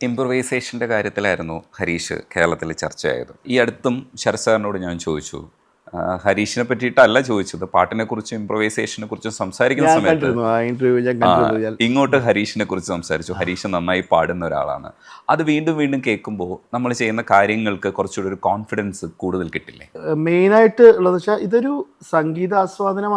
ഇംപ്രവൈസേഷൻ്റെ കാര്യത്തിലായിരുന്നു ഹരീഷ് കേരളത്തിൽ ചർച്ചയായത്. ഈ അടുത്തും ശരത് സാറിനോട് ഞാൻ ചോദിച്ചു, ഹരീഷിനെ പറ്റിയിട്ടല്ല ചോദിച്ചത്, പാട്ടിനെ കുറിച്ചും ഇംപ്രവൈസേഷനെ കുറിച്ചും സംസാരിക്കുന്ന സമയത്ത് ഇങ്ങോട്ട് ഹരീഷിനെ കുറിച്ച് സംസാരിച്ചു. ഹരീഷ് നന്നായി പാടുന്ന ഒരാളാണ്. അത് വീണ്ടും വീണ്ടും കേൾക്കുമ്പോൾ നമ്മൾ ചെയ്യുന്ന കാര്യങ്ങൾക്ക് കുറച്ചുകൂടി ഒരു കോൺഫിഡൻസ് കൂടുതൽ കിട്ടില്ലേ? മെയിനായിട്ട് ഉള്ളതെന്ന് വെച്ചാൽ ഇതൊരു സംഗീതാസ്വാദനം.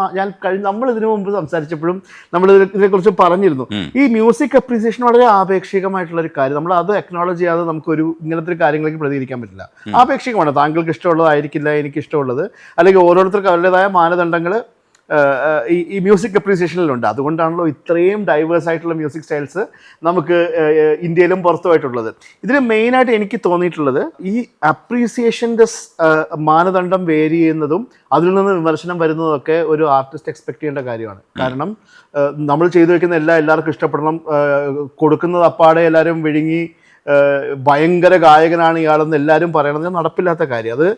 നമ്മൾ ഇതിനു മുമ്പ് സംസാരിച്ചപ്പോഴും നമ്മൾ ഇതിനെക്കുറിച്ച് പറഞ്ഞിരുന്നു. ഈ മ്യൂസിക് അപ്രീസിയേഷൻ വളരെ ആപേക്ഷികമായിട്ടുള്ള ഒരു കാര്യം. നമ്മൾ അത് അക്നോളജ് ചെയ്യാതെ നമുക്കൊരു ഇങ്ങനത്തെ ഒരു കാര്യങ്ങളിലേക്ക് പ്രതികരിക്കാൻ പറ്റില്ല. ആപേക്ഷികമാണ്. താങ്കൾക്ക് ഇഷ്ടമുള്ളതായിരിക്കില്ല എനിക്ക് ഇഷ്ടമുള്ളത്, അല്ലെങ്കിൽ ഓരോരുത്തർക്കും അവരുടേതായ മാനദണ്ഡങ്ങൾ ഈ മ്യൂസിക് അപ്രീസിയേഷനിലുണ്ട്. അതുകൊണ്ടാണല്ലോ ഇത്രയും ഡൈവേഴ്സ് ആയിട്ടുള്ള മ്യൂസിക് സ്റ്റൈൽസ് നമുക്ക് ഇന്ത്യയിലും പുറത്തുമായിട്ടുള്ളത്. ഇതിൽ മെയിനായിട്ട് എനിക്ക് തോന്നിയിട്ടുള്ളത് ഈ അപ്രീസിയേഷൻ്റെ മാനദണ്ഡം വേരി ചെയ്യുന്നതും അതിൽ നിന്ന് വിമർശനം വരുന്നതൊക്കെ ഒരു ആർട്ടിസ്റ്റ് എക്സ്പെക്ട് ചെയ്യേണ്ട കാര്യമാണ്. കാരണം നമ്മൾ ചെയ്തു വെക്കുന്ന എല്ലാവർക്കും ഇഷ്ടപ്പെടണം, കൊടുക്കുന്നത് അപ്പാടെ എല്ലാവരും വിഴുങ്ങി ഭയങ്കര ഗായകനാണ് ഇയാളെന്ന് എല്ലാവരും പറയണത് നടപ്പില്ലാത്ത കാര്യം. അത്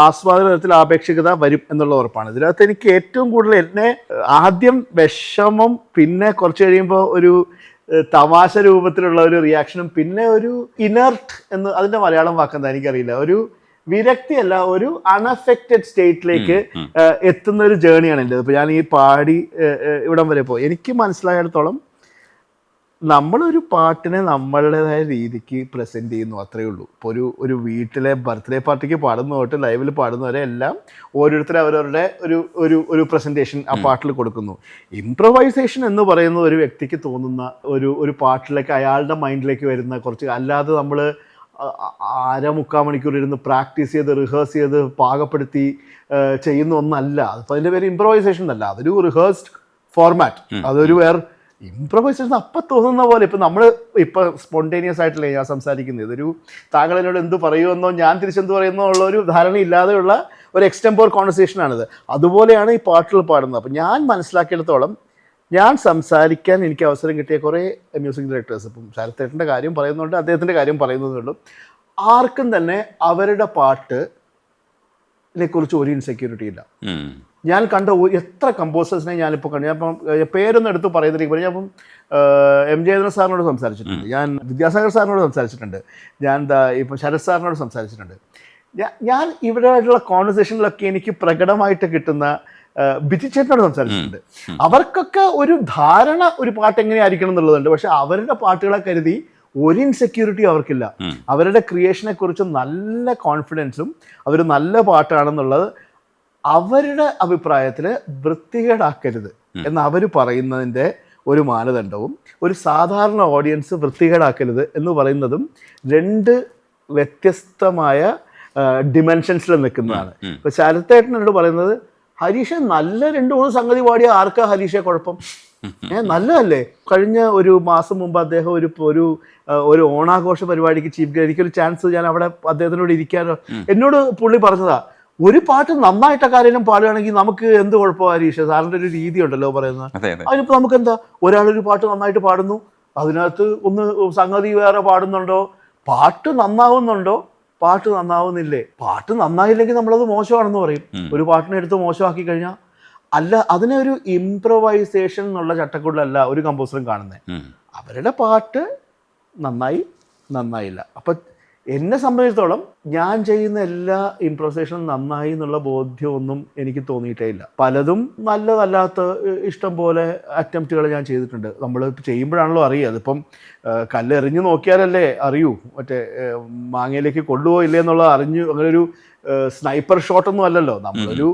ആസ്വാദന തരത്തിൽ ആപേക്ഷികത വരും എന്നുള്ള ഉറപ്പാണ്. ഇതിനകത്ത് എനിക്ക് ഏറ്റവും കൂടുതൽ എന്നെ ആദ്യം വിഷമം, പിന്നെ കുറച്ച് കഴിയുമ്പോൾ ഒരു തമാശ രൂപത്തിലുള്ള ഒരു റിയാക്ഷനും, പിന്നെ ഒരു ഇനർട്ട് എന്ന് അതിൻ്റെ മലയാളം വാക്കെന്താ എനിക്കറിയില്ല, ഒരു വിരക്തിയല്ല, ഒരു അൺഅഫക്റ്റഡ് സ്റ്റേറ്റിലേക്ക് എത്തുന്ന ഒരു ജേണിയാണ് എൻ്റെ. ഇപ്പോൾ ഞാൻ ഈ പാടി ഇവിടം വരെ പോയി എനിക്ക് മനസ്സിലായിടത്തോളം നമ്മളൊരു പാട്ടിനെ നമ്മളുടേതായ രീതിക്ക് പ്രസൻറ്റ് ചെയ്യുന്നു, അത്രയേ ഉള്ളൂ. ഇപ്പോൾ ഒരു വീട്ടിലെ ബർത്ത്ഡേ പാർട്ടിക്ക് പാടുന്ന തൊട്ട് ലൈവിൽ പാടുന്നവരെ എല്ലാം ഓരോരുത്തരും അവരവരുടെ ഒരു പ്രസൻറ്റേഷൻ ആ പാട്ടിൽ കൊടുക്കുന്നു. ഇംപ്രവൈസേഷൻ എന്ന് പറയുന്ന ഒരു വ്യക്തിക്ക് തോന്നുന്ന ഒരു പാട്ടിലേക്ക് അയാളുടെ മൈൻഡിലേക്ക് വരുന്ന കുറച്ച്, അല്ലാതെ നമ്മൾ മുക്കാൽ മണിക്കൂർ ഇരുന്ന് പ്രാക്ടീസ് ചെയ്ത് റിഹേഴ്സ് ചെയ്ത് പാകപ്പെടുത്തി ചെയ്യുന്ന ഒന്നല്ല. അപ്പോൾ അതിൻ്റെ പേര് ഇംപ്രവൈസേഷൻ അല്ല, അതൊരു റിഹേഴ്സ്ഡ് ഫോർമാറ്റ്. അതൊരു ഇംപ്രവൈസേഷൻ അപ്പം തോന്നുന്ന പോലെ. ഇപ്പം നമ്മൾ ഇപ്പം സ്പോണ്ടേനിയസ് ആയിട്ടല്ലേ ഞാൻ സംസാരിക്കുന്നത്. ഇതൊരു താങ്കൾ എന്നോട് എന്ത് പറയുമെന്നോ ഞാൻ തിരിച്ചെന്ത് പറയുന്നോ ഉള്ള ഒരു ധാരണ ഇല്ലാതെയുള്ള ഒരു എക്സ്റ്റെമ്പോർ കോൺവെർസേഷനാണിത്. അതുപോലെയാണ് ഈ പാട്ടുകൾ പാടുന്നത്. അപ്പം ഞാൻ മനസ്സിലാക്കിയിടത്തോളം ഞാൻ സംസാരിക്കാൻ എനിക്ക് അവസരം കിട്ടിയ കുറേ മ്യൂസിക് ഡയറക്ടേഴ്സ്, ഇപ്പം ശരത്തേട്ടൻ്റെ കാര്യം പറയുന്നുണ്ട്, അദ്ദേഹത്തിൻ്റെ കാര്യം പറയുന്നതുകൊണ്ടും ആർക്കും തന്നെ അവരുടെ പാട്ടിനെ കുറിച്ച് ഒരു ഇൻസെക്യൂരിറ്റി ഇല്ല. ഞാൻ കണ്ട എത്ര കമ്പോസേഴ്സിനെ ഞാനിപ്പോൾ കണ്ടു. ഞാനിപ്പം പേരൊന്നും എടുത്ത് പറയുന്നില്ല. ഞാനിപ്പം എം ജയചന്ദ്രൻ സാറിനോട് സംസാരിച്ചിട്ടുണ്ട്, ഞാൻ വിദ്യാസാഗർ സാറിനോട് സംസാരിച്ചിട്ടുണ്ട്, ഞാൻ ഇപ്പം ശരത് സാറിനോട് സംസാരിച്ചിട്ടുണ്ട്. ഞാൻ ഇവരായിട്ടുള്ള കോൺവെർസേഷനിലൊക്കെ എനിക്ക് പ്രകടമായിട്ട് കിട്ടുന്ന ബിറ്റിച്ചേട്ടനോട് സംസാരിച്ചിട്ടുണ്ട്. അവർക്കൊക്കെ ഒരു ധാരണ ഒരു പാട്ട് എങ്ങനെയായിരിക്കണം എന്നുള്ളതുണ്ട്. പക്ഷെ അവരുടെ പാട്ടുകളെ കരുതി ഒരു ഇൻസെക്യൂരിറ്റി അവർക്കില്ല. അവരുടെ ക്രിയേഷനെ കുറിച്ച് നല്ല കോൺഫിഡൻസും അവർ നല്ല പാട്ടാണെന്നുള്ളത് അവരുടെ അഭിപ്രായത്തിൽ വൃത്തികേടാക്കരുത് എന്ന് അവർ പറയുന്നതിൻ്റെ ഒരു മാനദണ്ഡവും ഒരു സാധാരണ ഓഡിയൻസ് വൃത്തികേടാക്കരുത് എന്ന് പറയുന്നതും രണ്ട് വ്യത്യസ്തമായ ഡിമെൻഷൻസിൽ നിൽക്കുന്നതാണ്. ഇപ്പോൾ ശരത്തേട്ടനോട് പറയുന്നത് ഹരീഷ് നല്ല 2-3 സംഗതി പാടിയ ആർക്കാ ഹരീഷെ കുഴപ്പം? നല്ലതല്ലേ? കഴിഞ്ഞ ഒരു മാസം മുമ്പ് അദ്ദേഹം ഒരു ഓണാഘോഷ പരിപാടിക്ക് ചീഫ് ഗസ്റ്റ്, എനിക്കൊരു ചാൻസ്, ഞാൻ അവിടെ അദ്ദേഹത്തിനോട് ഇരിക്കാനോ, എന്നോട് പുള്ളി പറഞ്ഞതാ, ഒരു പാട്ട് നന്നായിട്ട കാര്യം പാടുകയാണെങ്കിൽ നമുക്ക് എന്ത് കുഴപ്പമാണ് ഹരീഷ്? സാറിൻ്റെ ഒരു രീതി ഉണ്ടല്ലോ പറയുന്നത്. അതിനിപ്പോൾ നമുക്ക് എന്താ, ഒരാളൊരു പാട്ട് നന്നായിട്ട് പാടുന്നു, അതിനകത്ത് ഒന്ന് സംഗതി വേറെ പാടുന്നുണ്ടോ, പാട്ട് നന്നാവുന്നുണ്ടോ, പാട്ട് നന്നാവുന്നില്ലേ? പാട്ട് നന്നായില്ലെങ്കിൽ നമ്മളത് മോശമാണെന്ന് പറയും. ഒരു പാട്ടിനെ എടുത്ത് മോശമാക്കി കഴിഞ്ഞാൽ അല്ല, അതിനെ ഒരു ഇംപ്രവൈസേഷൻ എന്നുള്ള ചട്ടക്കൂടിലല്ല ഒരു കമ്പോസറും കാണുന്നത്. അവരുടെ പാട്ട് നന്നായില്ല. അപ്പം എന്നെ സംബന്ധിച്ചിടത്തോളം ഞാൻ ചെയ്യുന്ന എല്ലാ ഇംപ്രവൈസേഷനും നന്നായി എന്നുള്ള ബോധ്യമൊന്നും എനിക്ക് തോന്നിയിട്ടേ ഇല്ല. പലതും നല്ലതല്ലാത്ത ഇഷ്ടം പോലെ അറ്റംപ്റ്റുകൾ ഞാൻ ചെയ്തിട്ടുണ്ട്. നമ്മൾ ചെയ്യുമ്പോഴാണല്ലോ അറിയുക. അതിപ്പം കല്ലെറിഞ്ഞ് നോക്കിയാലല്ലേ അറിയൂ, മറ്റേ മാങ്ങയിലേക്ക് കൊള്ളുവോ ഇല്ലേ എന്നുള്ളത് അങ്ങനെ ഒരു സ്നൈപ്പർ ഷോട്ടൊന്നും അല്ലല്ലോ. നമ്മളൊരു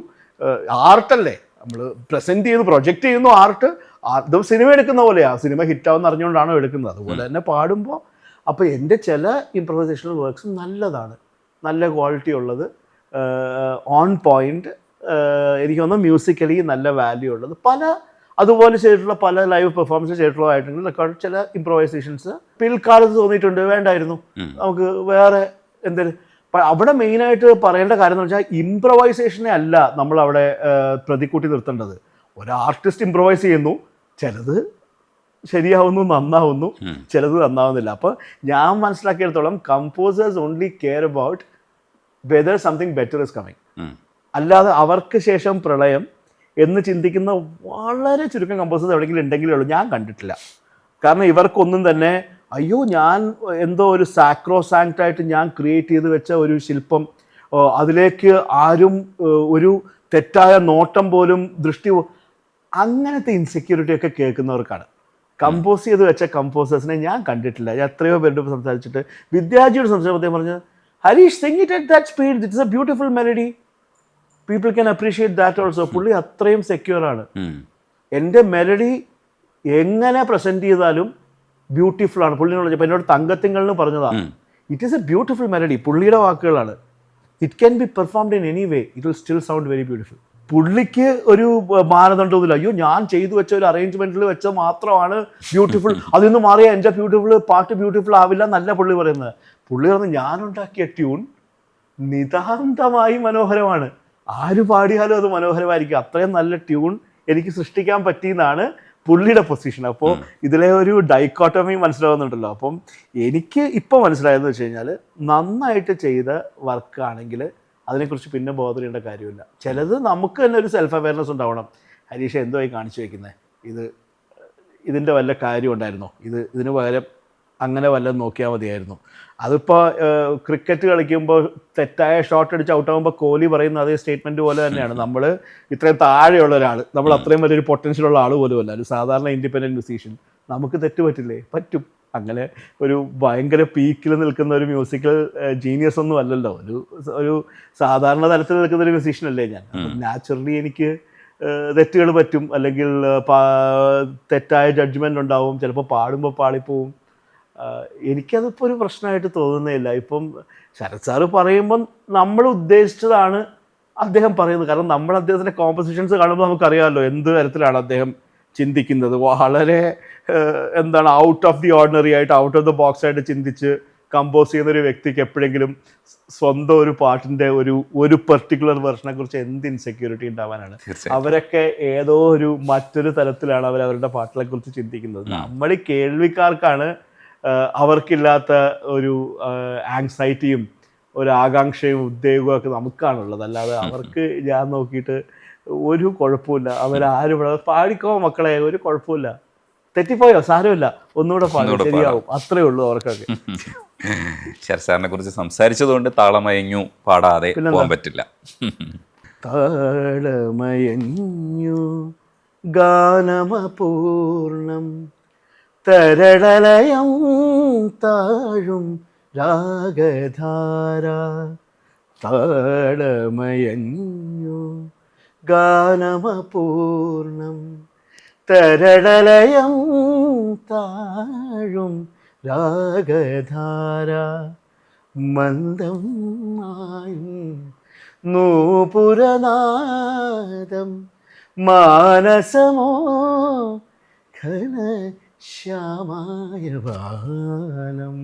ആർട്ടല്ലേ, നമ്മൾ പ്രസൻറ്റ് ചെയ്യുന്നു, പ്രൊജക്റ്റ് ചെയ്യുന്നു. ആർട്ട് ഇത് സിനിമ എടുക്കുന്ന പോലെയാണ്. സിനിമ ഹിറ്റാവെന്ന് അറിഞ്ഞുകൊണ്ടാണോ എടുക്കുന്നത്. അതുപോലെ തന്നെ പാടുമ്പോൾ അപ്പോൾ എൻ്റെ ചില ഇംപ്രവൈസേഷണൽ വർക്ക്സ് നല്ലതാണ്, നല്ല ക്വാളിറ്റി ഉള്ളത്, ഓൺ പോയിൻ്റ്, എനിക്ക് തോന്നുന്നു മ്യൂസിക്കലി നല്ല വാല്യൂ ഉള്ളത്, അതുപോലെ ചെയ്തിട്ടുള്ള പല ലൈവ് പെർഫോമൻസ് ചെയ്തിട്ടുള്ളതായിട്ടുണ്ടെങ്കിൽ റെക്കോർഡ് ചില ഇംപ്രവൈസേഷൻസ് പിൽക്കാലത്ത് തോന്നിയിട്ടുണ്ട് വേണ്ടായിരുന്നു, നമുക്ക് വേറെ എന്തെങ്കിലും. അവിടെ മെയിനായിട്ട് പറയേണ്ട കാര്യം എന്ന് വെച്ചാൽ ഇംപ്രവൈസേഷനെ അല്ല നമ്മളവിടെ പ്രതിക്കൂട്ടി നിർത്തേണ്ടത്. ഒരു ആർട്ടിസ്റ്റ് ഇംപ്രവൈസ് ചെയ്യുന്നു, ചിലത് ശരിയാവുന്നു, നന്നാവുന്നു, ചിലത് നന്നാവുന്നില്ല. അപ്പോൾ ഞാൻ മനസ്സിലാക്കിയിടത്തോളം composers only care about whether something better is coming. അല്ലാതെ അവർക്ക് ശേഷം പ്രളയം എന്ന് ചിന്തിക്കുന്ന വളരെ ചുരുക്കം കമ്പോസേഴ്സ് എവിടെയെങ്കിലും ഉണ്ടെങ്കിലേ ഉള്ളൂ. ഞാൻ കണ്ടിട്ടില്ല. കാരണം ഇവർക്കൊന്നും തന്നെ അയ്യോ ഞാൻ എന്തോ ഒരു സാക്രോസാങ്ക്റ്റായിട്ട് ഞാൻ ക്രിയേറ്റ് ചെയ്ത് വെച്ച ഒരു ശില്പം, അതിലേക്ക് ആരും ഒരു തെറ്റായ നോട്ടം പോലും അങ്ങനത്തെ ഇൻസെക്യൂരിറ്റി ഒക്കെ കേൾക്കുന്നവർക്കാണ്. കമ്പോസ് ചെയ്ത് വെച്ച കമ്പോസേഴ്സിനെ ഞാൻ കണ്ടിട്ടില്ല. ഞാൻ എത്രയോ പേരുടെ സംസാരിച്ചിട്ട് വിദ്യാർത്ഥിയോട് സംസാരിച്ചപ്പോൾ പറഞ്ഞ്, Harish Singh it at that speed, it's A beautiful melody, people can appreciate that also. പുള്ളി അത്രയും സെക്യൂർ ആണ്. എൻ്റെ മെലഡി എങ്ങനെ പ്രസൻറ്റ് ചെയ്താലും ബ്യൂട്ടിഫുൾ ആണ്. പുള്ളിനോട് ഇപ്പം എന്നോട് തങ്കത്തിങ്കൾന്ന് പറഞ്ഞതാണ്, it is A beautiful melody. പുള്ളിയുടെ വാക്കുകളാണ്. It can be performed in any way, it will still sound very beautiful. പുള്ളിക്ക് ഒരു മാനദണ്ഡമൊന്നുമില്ല. അയ്യോ ഞാൻ ചെയ്തു വെച്ച ഒരു അറേഞ്ച്മെന്റിൽ വെച്ച മാത്രമാണ് ബ്യൂട്ടിഫുൾ, അതിന്ന് മാറിയാൽ എൻ്റെ പാട്ട് ബ്യൂട്ടിഫുൾ ആവില്ല എന്നല്ല പുള്ളി പറയുന്നത്. പുള്ളി പറഞ്ഞു ഞാനുണ്ടാക്കിയ ട്യൂൺ നിതാന്തമായി മനോഹരമാണ്, ആര് പാടിയാലും അത് മനോഹരമായിരിക്കും, അത്രയും നല്ല ട്യൂൺ എനിക്ക് സൃഷ്ടിക്കാൻ പറ്റിയെന്നാണ് പുള്ളിയുടെ പൊസിഷൻ. അപ്പോൾ ഇതിലെ ഒരു ഡൈക്കോട്ടമി മനസ്സിലാവുന്നുണ്ടല്ലോ. അപ്പം എനിക്ക് ഇപ്പോൾ മനസ്സിലായെന്ന് വെച്ച് കഴിഞ്ഞാൽ നന്നായിട്ട് ചെയ്ത വർക്കാണെങ്കിൽ അതിനെക്കുറിച്ച് പിന്നെ ബോധറിയേണ്ട കാര്യമില്ല. ചിലത് നമുക്ക് തന്നെ ഒരു സെൽഫ് അവയർനെസ് ഉണ്ടാവണം. ഹരീഷ് എന്തോ കാണിച്ചു വയ്ക്കുന്നത്, ഇതിൻ്റെ വല്ല കാര്യം ഉണ്ടായിരുന്നോ, ഇതിന് പകരം അങ്ങനെ വല്ലതും നോക്കിയാൽ മതിയായിരുന്നു. അതിപ്പോൾ ക്രിക്കറ്റ് കളിക്കുമ്പോൾ തെറ്റായ ഷോട്ട് അടിച്ച് ഔട്ടാകുമ്പോൾ കോഹ്ലി പറയുന്ന അതേ സ്റ്റേറ്റ്മെൻറ്റ് പോലെ തന്നെയാണ്. നമ്മൾ ഇത്രയും താഴെയുള്ള ഒരാൾ, നമ്മൾ അത്രയും വലിയൊരു പൊട്ടൻഷ്യലുള്ള ആൾ പോലുമല്ല, ഒരു സാധാരണ ഇൻഡിപെൻഡൻറ്റ് മ്യൂസീഷ്യൻ, നമുക്ക് തെറ്റ് പറ്റില്ലേ? പറ്റും. അങ്ങനെ ഒരു ഭയങ്കര പീക്കിൽ നിൽക്കുന്ന ഒരു മ്യൂസിക്കൽ ജീനിയസ് ഒന്നും അല്ലല്ലോ, ഒരു സാധാരണ തലത്തിൽ നിൽക്കുന്ന ഒരു മ്യൂസീഷ്യൻ അല്ലേ ഞാൻ. നാച്ചുറലി എനിക്ക് തെറ്റുകൾ പറ്റും, അല്ലെങ്കിൽ തെറ്റായ ജഡ്ജ്മെൻ്റ് ഉണ്ടാവും, ചിലപ്പോൾ പാടുമ്പോൾ പാളിപ്പോവും. എനിക്കതിപ്പോൾ ഒരു പ്രശ്നമായിട്ട് തോന്നുന്നേയില്ല. ഇപ്പം ശരത് സാറ് പറയുമ്പം നമ്മൾ ഉദ്ദേശിച്ചതാണ് അദ്ദേഹം പറയുന്നത്. കാരണം നമ്മൾ അദ്ദേഹത്തിൻ്റെ കോമ്പസിഷൻസ് കാണുമ്പോൾ നമുക്കറിയാമല്ലോ എന്ത് തരത്തിലാണ് അദ്ദേഹം ചിന്തിക്കുന്നത്. വളരെ എന്താണ് ഔട്ട് ഓഫ് ദി ഓർഡിനറി ആയിട്ട്, ഔട്ട് ഓഫ് ദ ബോക്സ് ആയിട്ട് ചിന്തിച്ച് കമ്പോസ് ചെയ്യുന്ന ഒരു വ്യക്തിക്ക് എപ്പോഴെങ്കിലും സ്വന്തം ഒരു പാട്ടിൻ്റെ ഒരു പെർട്ടിക്കുലർ വെർഷനെ കുറിച്ച് എന്ത് ഇൻസെക്യൂരിറ്റി ഉണ്ടാവാനാണ്? അവരൊക്കെ ഏതോ മറ്റൊരു തലത്തിലാണ് അവരുടെ പാട്ടുകളെ കുറിച്ച് ചിന്തിക്കുന്നത്. നമ്മൾ ഈ കേൾവിക്കാർക്കാണ് അവർക്കില്ലാത്ത ഒരു ആങ്സൈറ്റിയും ഒരു ആകാംക്ഷയും ഉദ്വേഗവും ഒക്കെ നമുക്കാണുള്ളത്. അല്ലാതെ അവർക്ക് ഞാൻ നോക്കിയിട്ട് ഒരു കുഴപ്പമില്ല, അവരാരും പാടിക്കോ മക്കളെ, ഒരു കുഴപ്പമില്ല, തെറ്റിപ്പോയോ സാരമില്ല, ഒന്നുകൂടെ പാടും, ശരിയാവും, അത്രേ ഉള്ളൂ അവർക്കൊക്കെ. ശരത് സാറിനെ കുറിച്ച് സംസാരിച്ചതുകൊണ്ട് താളമയഞ്ഞു പാടാതെ പോകാൻ പറ്റില്ല. താളമയഞ്ഞു ഗാനമപൂർണം തരളലയം താഴും രാഗധാര. താളമയഞ്ഞു ഗാനമപൂർണം തരളലയം താഴും രാഗധാര. മന്ദം മായും നൂപുരനാദം മാനസമോ ഘന ശ്യാമായ ബാലം.